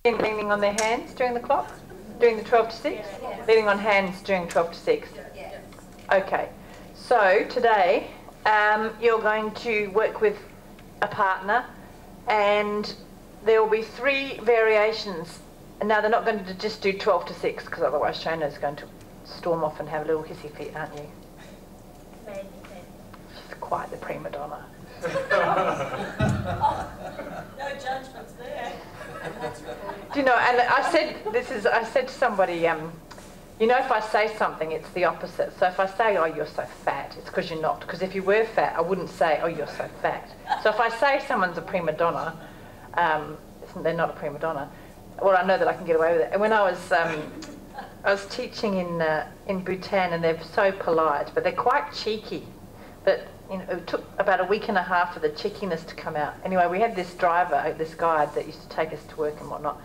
Leaning on their hands during the clock? Doing the 12 to 6? Leaning on hands during 12 to 6? Okay. So today you're going to work with a partner, and there will be 3 variations. And now they're not going to just do 12 to 6, because otherwise Shona's going to storm off and have a little hissy fit, aren't you? She's quite the prima donna. No judgments there. Do you know, and I said to somebody, you know, if I say something, it's the opposite. So if I say, oh, you're so fat, it's because you're not. Because if you were fat, I wouldn't say, oh, you're so fat. So if I say someone's a prima donna, they're not a prima donna, well, I know that I can get away with it. And when I was teaching in Bhutan, and they're so polite, but they're quite cheeky. But you know, it took about a week and a half for the cheekiness to come out. Anyway, we had this driver, this guide that used to take us to work and whatnot.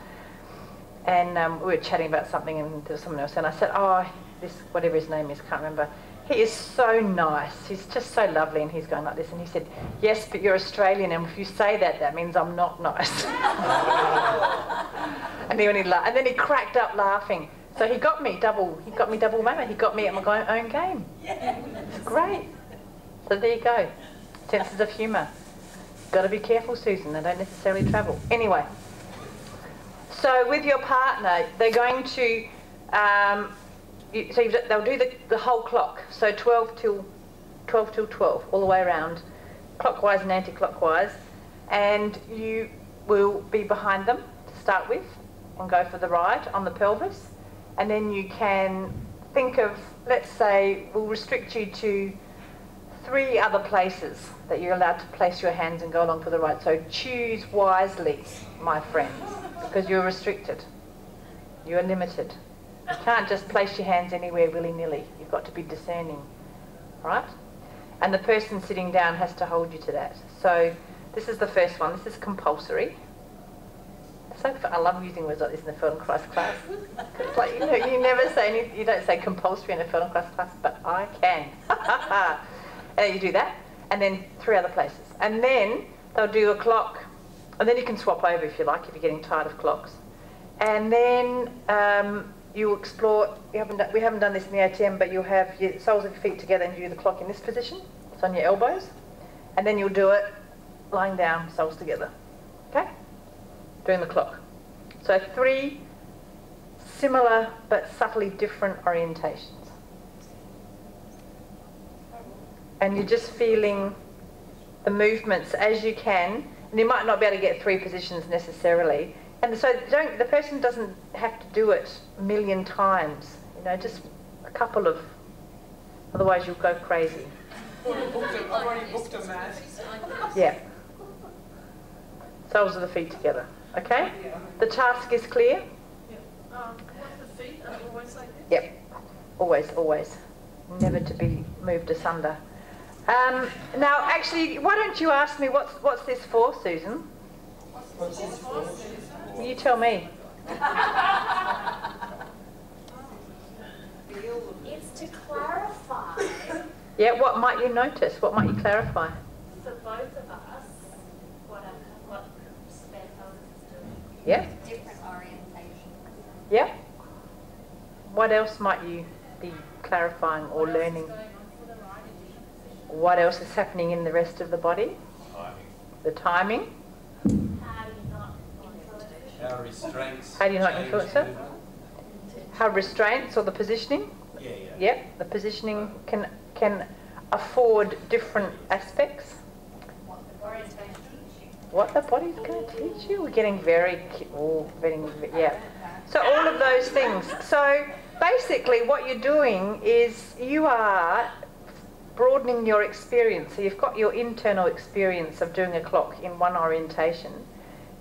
And we were chatting about something, and there was someone else, and I said, oh, this, whatever his name is, can't remember. He is so nice. He's just so lovely. And he's going like this, and he said, yes, but you're Australian, and if you say that, that means I'm not nice. And then he cracked up laughing. So he got me double whammy. He got me at my own game. It's great. So there you go. Senses of humour. Got to be careful, Susan. They don't necessarily travel. Anyway. So with your partner, they're going to, they'll do the whole clock. So 12 till 12, all the way around, clockwise and anti-clockwise. And you will be behind them to start with and go for the ride on the pelvis. And then you can think of, let's say, we'll restrict you to 3 other places that you're allowed to place your hands and go along for the ride. So choose wisely, my friends, because you're restricted. You're limited. You can't just place your hands anywhere willy-nilly. You've got to be discerning, right? And the person sitting down has to hold you to that. So this is the first one. This is compulsory. So I love using words like this in the Feldenkrais class. It's like, you know, you never say you don't say compulsory in a Feldenkrais class, but I can. And you do that, and then 3 other places. And then they'll do a clock, and then you can swap over if you like, if you're getting tired of clocks. And then you'll explore, we haven't done this in the ATM, but you'll have your soles of your feet together and you do the clock in this position. It's on your elbows. And then you'll do it lying down, soles together. Okay? Doing the clock. So 3 similar but subtly different orientations. And you're just feeling the movements as you can. And you might not be able to get 3 positions necessarily. And so the person doesn't have to do it a million times. You know, just a couple of, otherwise you'll go crazy. I've already booked a mat. Yeah. Soles of the feet together. Okay? The task is clear? What's the feet? Are they always like this? Yep. Always, always. Never to be moved asunder. Now, actually, why don't you ask me what's this for, Susan? What's this for? You tell me. It's to clarify. Yeah, what might you notice? What might you clarify? For both of us, what spare pelvis is doing. Yeah. Different orientations. Yeah. What else might you be clarifying or learning? What else is happening in the rest of the body? The timing. How do you not influence it? How restraints. How do you not change influence it? movement. How restraints or the positioning? Yeah. Yep, the positioning can afford different aspects. What the body's going to teach you? We're getting yeah. So all of those things. So basically what you're doing is you are broadening your experience. So you've got your internal experience of doing a clock in one orientation.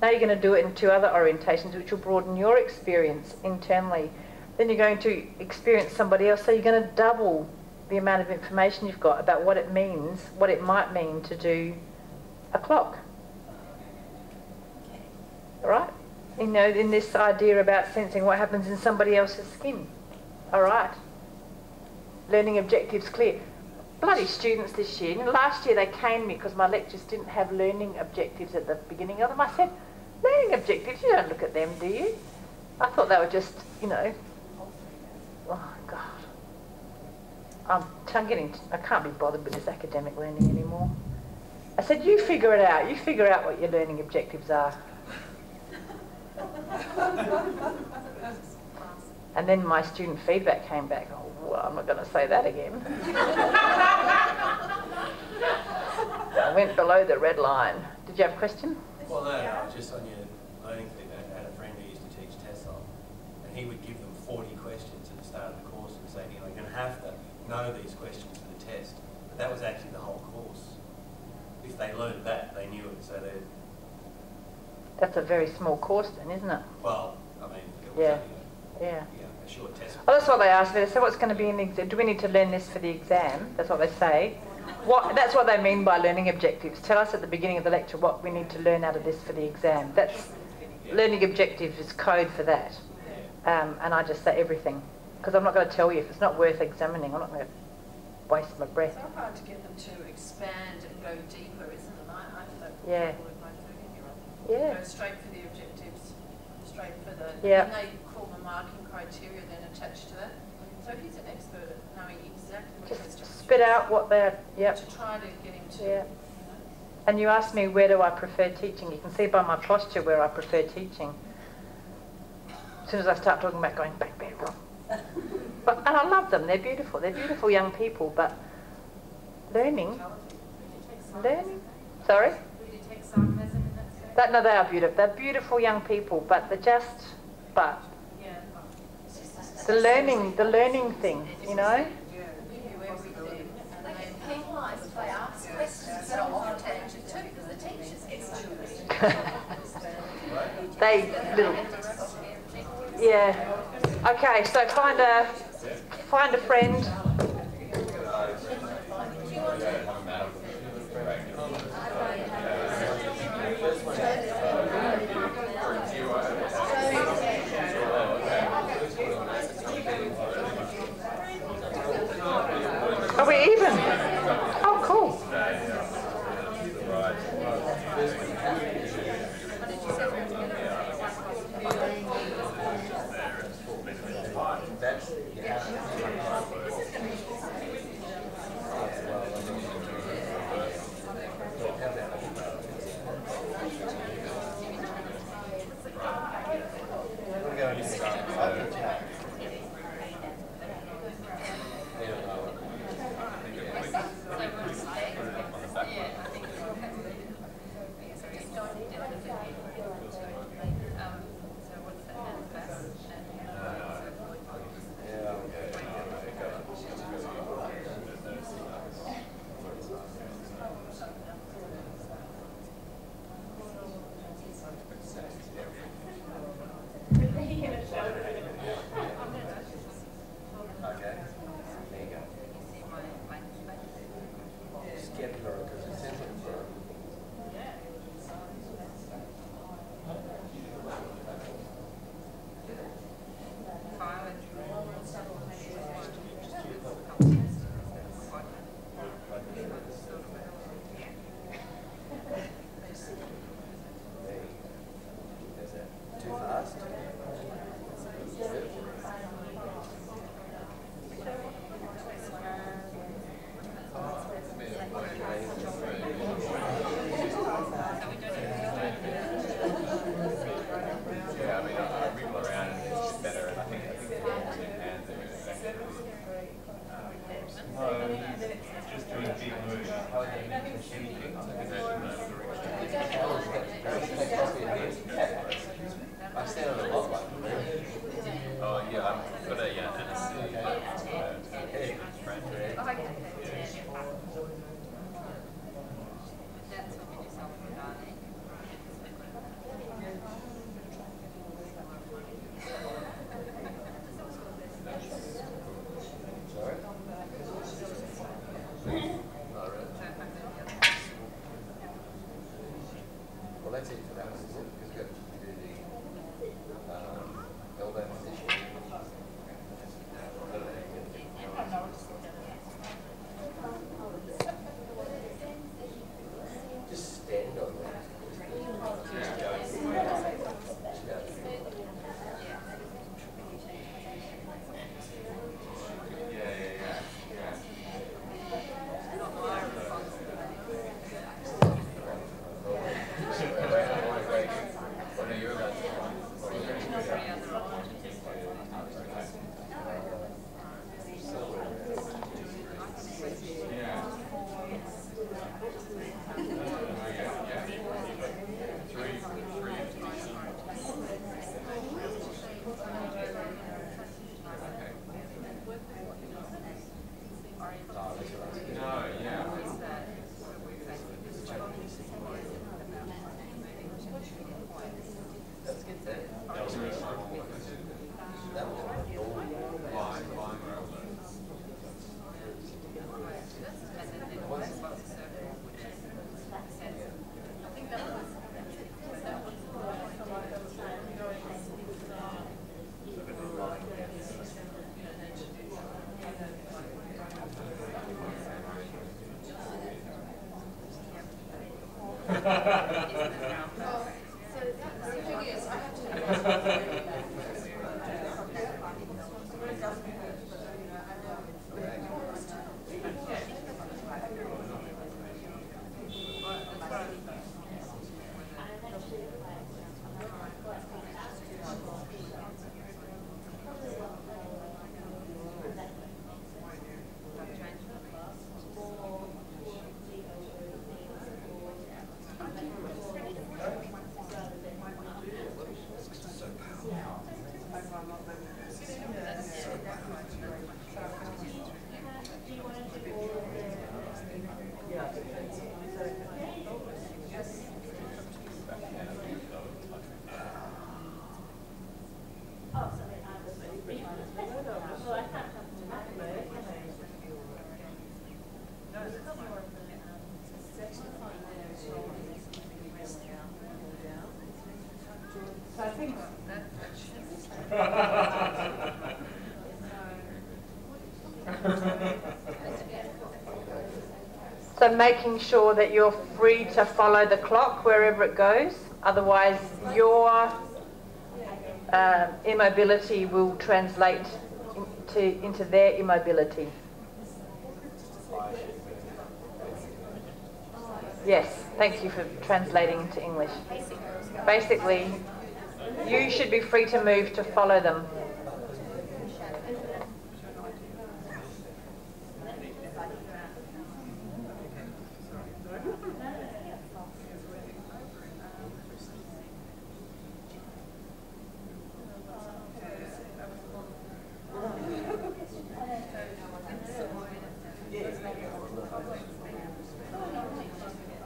Now you're going to do it in 2 other orientations, which will broaden your experience internally. Then you're going to experience somebody else, so you're going to double the amount of information you've got about what it means, what it might mean to do a clock. All right? You know, in this idea about sensing what happens in somebody else's skin. All right? Learning objectives clear. Bloody students this year. Last year they caned me because my lectures didn't have learning objectives at the beginning of them. I said, learning objectives. You don't look at them, do you? I thought they were just, you know, oh God. I can't be bothered with this academic learning anymore. I said, you figure it out. You figure out what your learning objectives are. And then my student feedback came back. Oh, well, I'm not going to say that again. I went below the red line. Did you have a question? Well, no, just on your learning feedback, I had a friend who used to teach TESOL, and he would give them 40 questions at the start of the course and say, you know, you're going to have to know these questions for the test. But that was actually the whole course. If they learned that, they knew it. So they. That's a very small course then, isn't it? Well, I mean, it was Yeah. only a short test. Well, that's what they asked me. They said, what's going to be in the exam? Do we need to learn this for the exam? That's what they say. That's what they mean by learning objectives. Tell us at the beginning of the lecture what we need to learn out of this for the exam. That's learning objectives is code for that. And I just say everything. Because I'm not going to tell you if it's not worth examining. I'm not going to waste my breath. It's so hard to get them to expand and go deeper, isn't it? I feel like Yeah. with my 13-year-old. Yeah. Go straight for the objectives, straight for the, Yeah. and they call the marking criteria then attached to that. So if he's an expert at knowing exactly what he has to Just spit out what they're, yep. to try to get him to, Yeah. And you asked me where do I prefer teaching. You can see by my posture where I prefer teaching. As soon as I start talking about going back bedroom. And I love them. They're beautiful. They're beautiful young people. But learning. Sorry? Would you take sarcasm in that state? No, they are beautiful. They're beautiful young people. But but Yeah. the learning thing, you know. give you everything. They get penalised if they ask questions that are off tangent too, because the teachers get so They little. Yeah. Okay. So find a friend. Are we even? Oh, cool. The thing is, I have to So making sure that you're free to follow the clock wherever it goes, otherwise your immobility will translate into their immobility. Yes, thank you for translating into English. Basically, you should be free to move to follow them.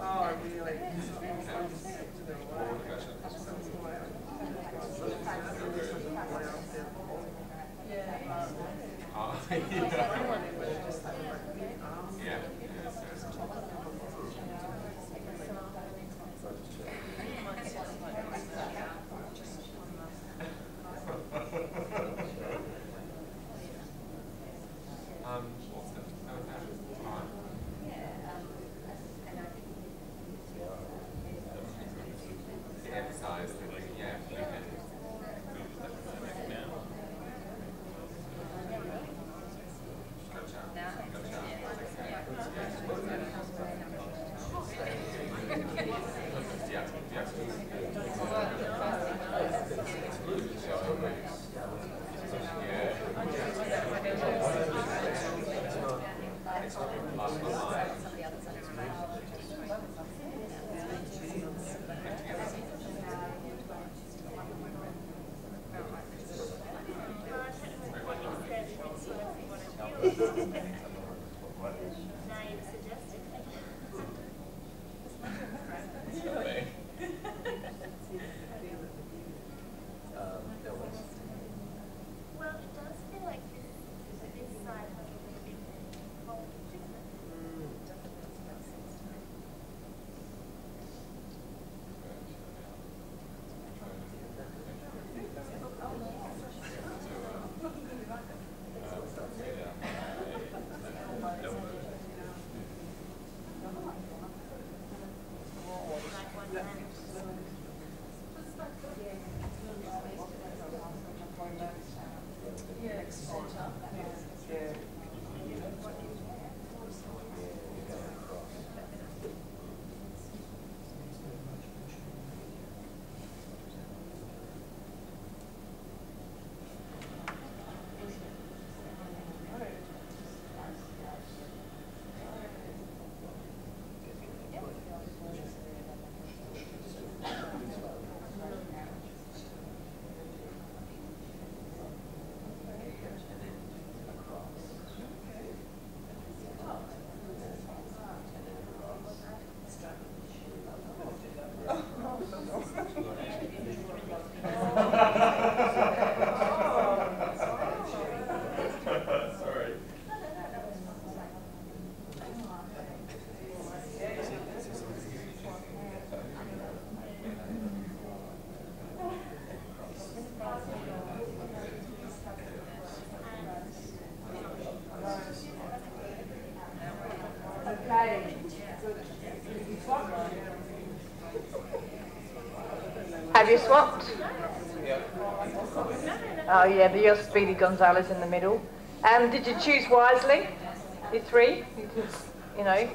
Oh, really? Have you swapped? Oh yeah, but you're Speedy Gonzalez in the middle. Did you choose wisely? You three? You know.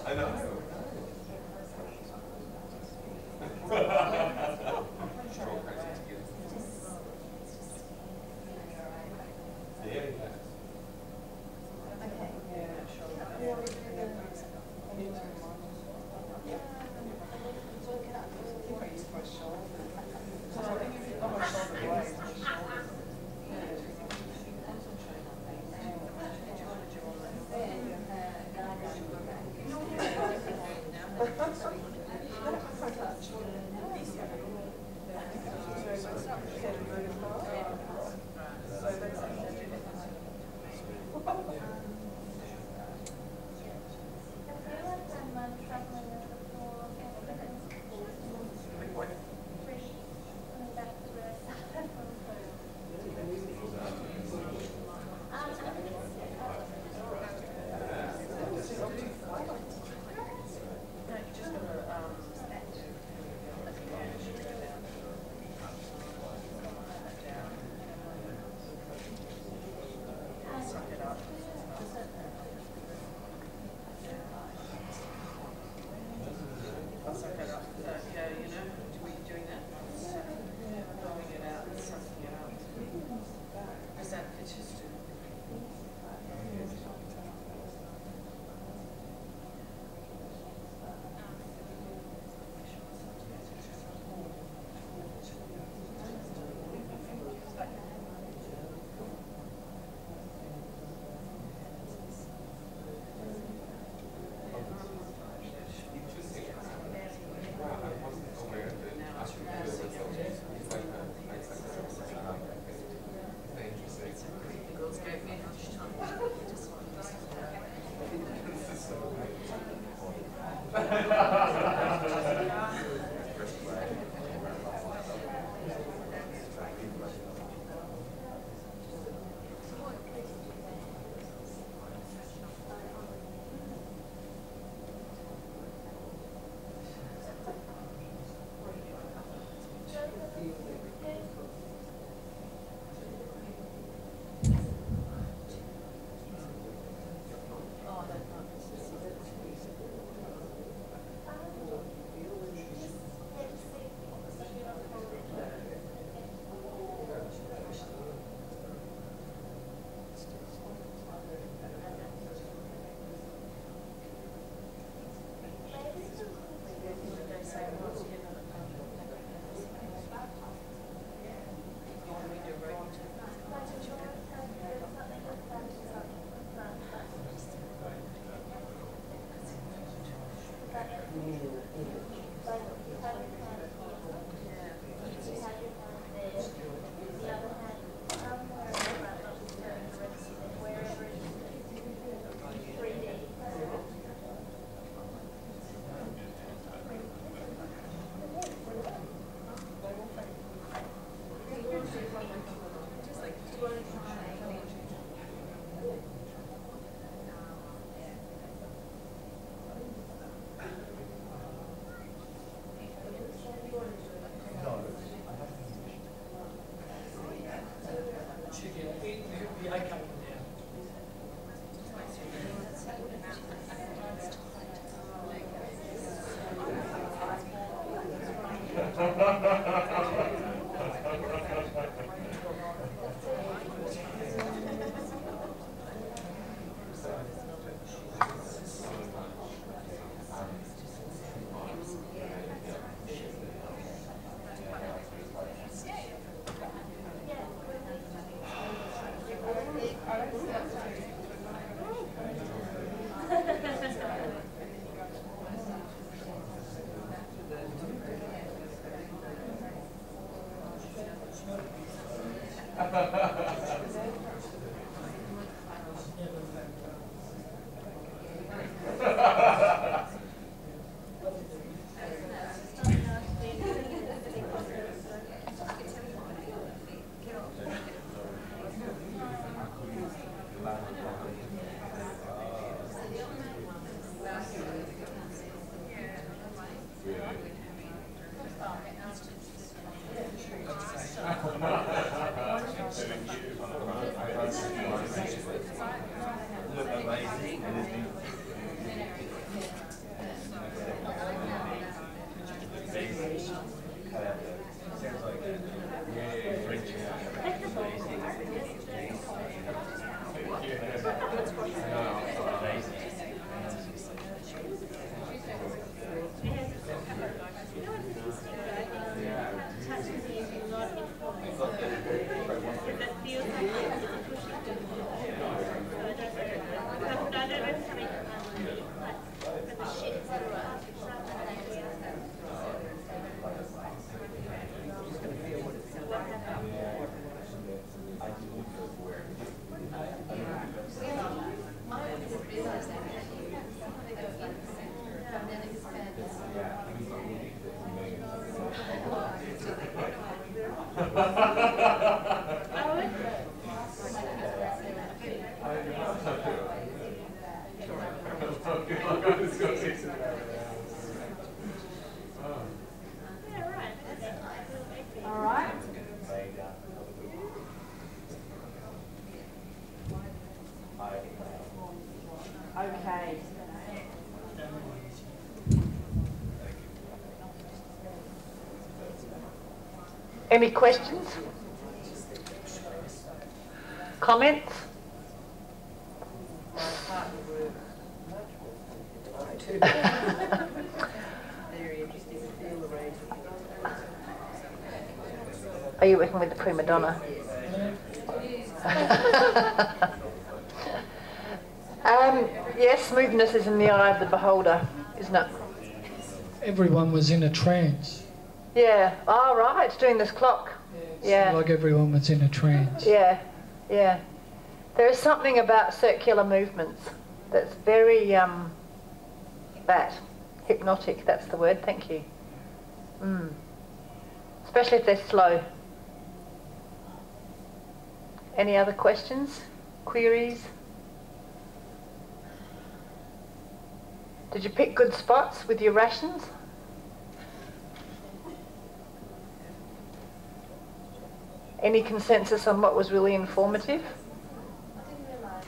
I know. All right. Okay. Any questions? Comments? Very interesting to feel the range. Are you working with the prima donna? Yes, smoothness is in the eye of the beholder, isn't it? Everyone was in a trance. Yeah. Oh, right. It's doing this clock. Yeah. Like everyone was in a trance. Yeah. Yeah. There is something about circular movements that's very, hypnotic, that's the word, thank you. Especially if they're slow. Any other questions? Queries? Did you pick good spots with your rations? Any consensus on what was really informative? I didn't realise.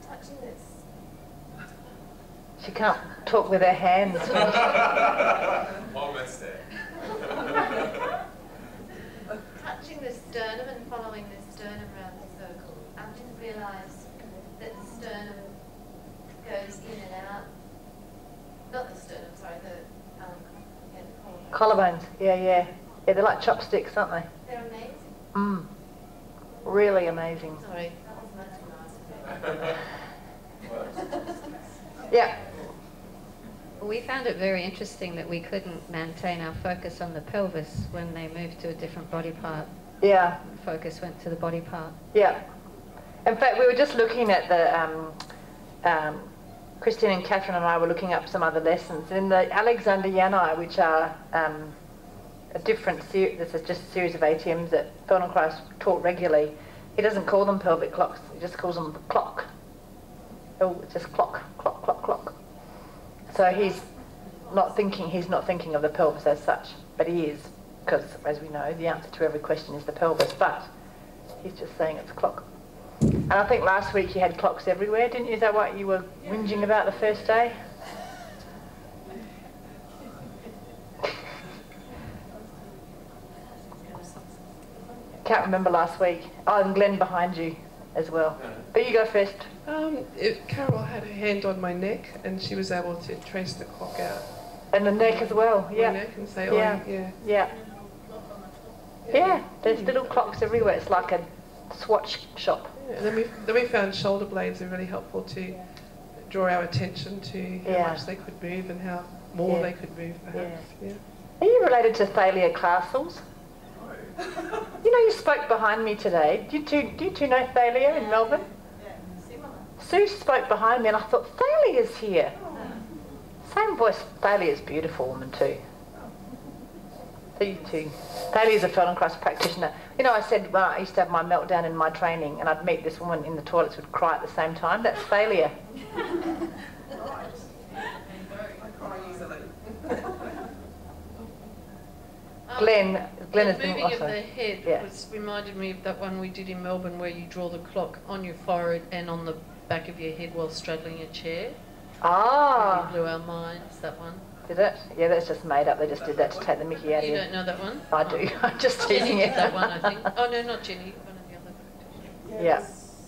Touching this. She can't talk with her hands. Almost there. Touching the sternum and following the sternum around the circle. I didn't realise that the sternum goes in and out. Not the sternum, sorry, the Collarbones, yeah. Yeah, they're like chopsticks, aren't they? They're amazing. Really amazing. Sorry, that was much nicer. Yeah. We found it very interesting that we couldn't maintain our focus on the pelvis when they moved to a different body part. Yeah. Focus went to the body part. Yeah. In fact, we were just looking at the, Christine and Catherine and I were looking up some other lessons. In the Alexander Yanai, which are a different series, this is just a series of ATMs that Feldenkrais taught regularly, he doesn't call them pelvic clocks, he just calls them the clock. Oh, it's just clock, clock, clock, clock. So he's not thinking of the pelvis as such, but he is, because as we know, the answer to every question is the pelvis, but he's just saying it's a clock. And I think last week you had clocks everywhere, didn't you? Is that what you were whinging about the first day? Can't remember last week. Oh, and Glenn behind you as well. But you go first. Carol had her hand on my neck and she was able to trace the clock out. And the neck as well, yeah. My neck and say, yeah. oh, yeah. Yeah. Yeah, there's little clocks everywhere. It's like a swatch shop. Yeah. And then we found shoulder blades are really helpful to draw our attention to how much they could move and how more they could move, perhaps. Yeah. Are you related to Thalia Castles? You know, you spoke behind me today. Do you two know Thalia in Melbourne? Sue spoke behind me and I thought, Thalia's here. Same voice. Thalia's a beautiful woman too. So you two. Thalia's a Feldenkrais practitioner. You know, I said, well, I used to have my meltdown in my training and I'd meet this woman in the toilets who'd cry at the same time. That's Thalia. Glenn has been moving also. of the head reminded me of that one we did in Melbourne where you draw the clock on your forehead and on the back of your head while straddling a chair. Ah. Really blew our minds, that one. Did it? Yeah, that's just made up. They just did that to take the mickey out of you. You don't know that one? I do. I'm just teasing Jenny it. did that one, I think. Oh, no, not Jenny. One of the other practitioners.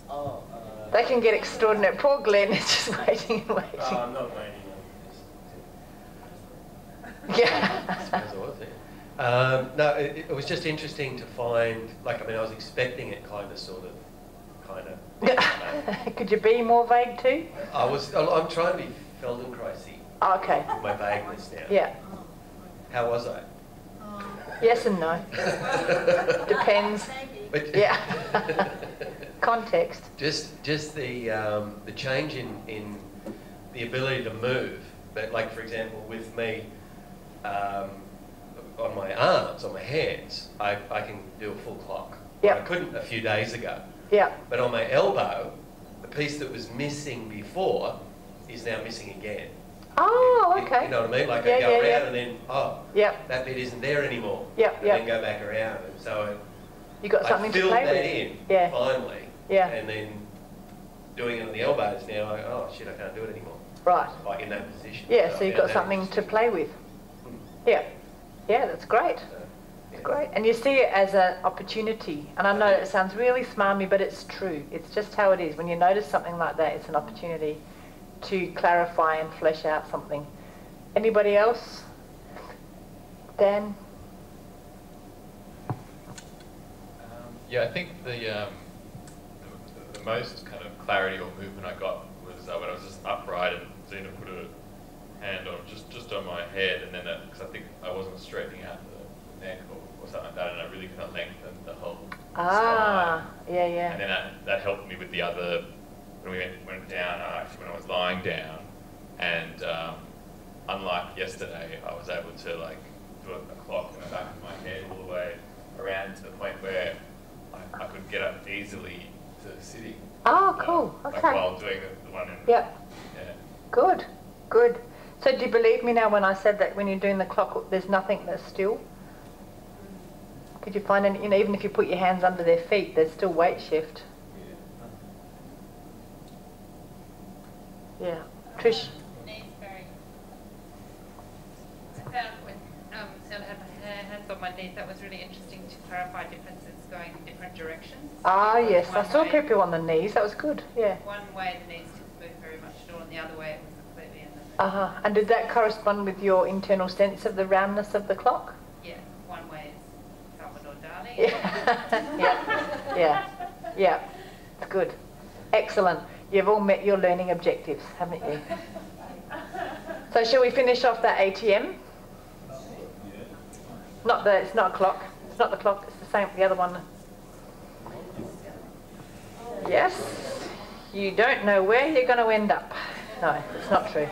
Yeah. They can get extraordinary. Poor Glenn is just waiting and waiting. Oh, I'm not waiting on this. Yeah. I suppose I was there. No, it was just interesting to find, like, I mean, I was expecting it kind of. Could you be more vague too? I'm trying to be Feldenkrais-y. Okay. With my vagueness now. Yeah. How was I? Yes and no. Depends. But Yeah. Context. Just the change in the ability to move. But like, for example, with me, on my arms, on my hands, I can do a full clock. Yep. I couldn't a few days ago. Yeah. But on my elbow, the piece that was missing before is now missing again. Oh, okay. You know what I mean? Like Yeah, I go yeah, around yeah. and then, that bit isn't there anymore. Yep, and yep. then go back around. And so You got something I to filled play that with. in Yeah. finally. Yeah. And then doing it on the elbows now, oh shit, I can't do it anymore. Right. Like in that position. Yeah, so you've got I found that something to interesting. play with. Yeah. Yeah, that's great. Yeah. Great. And you see it as an opportunity. And I know it sounds really smarmy, but it's true. It's just how it is. When you notice something like that, it's an opportunity to clarify and flesh out something. Anybody else? Dan? Yeah, I think the most kind of clarity or movement I got was when I was just upright and Zena put her hand on just on my head, and then because I think I wasn't straightening out the neck or something like that, and I really kind of lengthened the whole spine. Yeah. And then that helped me with the other, when we went down, when I was lying down, and unlike yesterday, I was able to like do a clock in the back of my head all the way around to the point where I could get up easily to sitting. Oh, cool. Like Okay. while doing the one in. Yep. Yeah. Good. Good. So do you believe me now when I said that when you're doing the clock, there's nothing that's still? Could you find any, even if you put your hands under their feet, there's still weight shift. Yeah. Trish? Knees very. I found when Sarah had her hands on my knees, that was really interesting to clarify differences going in different directions. Ah, yes. I One saw way- people on the knees. That was good. Yeah. One way the knees didn't move very much at all, and the other way it was completely in the Uh-huh. And did that correspond with your internal sense of the roundness of the clock? Yeah, one way is Salvador Dali. Yeah. It's good. Excellent. You've all met your learning objectives, haven't you? So So shall we finish off that ATM? It's not a clock. It's not the clock, it's the same, the other one. Yes. You don't know where you're going to end up. No, it's not true.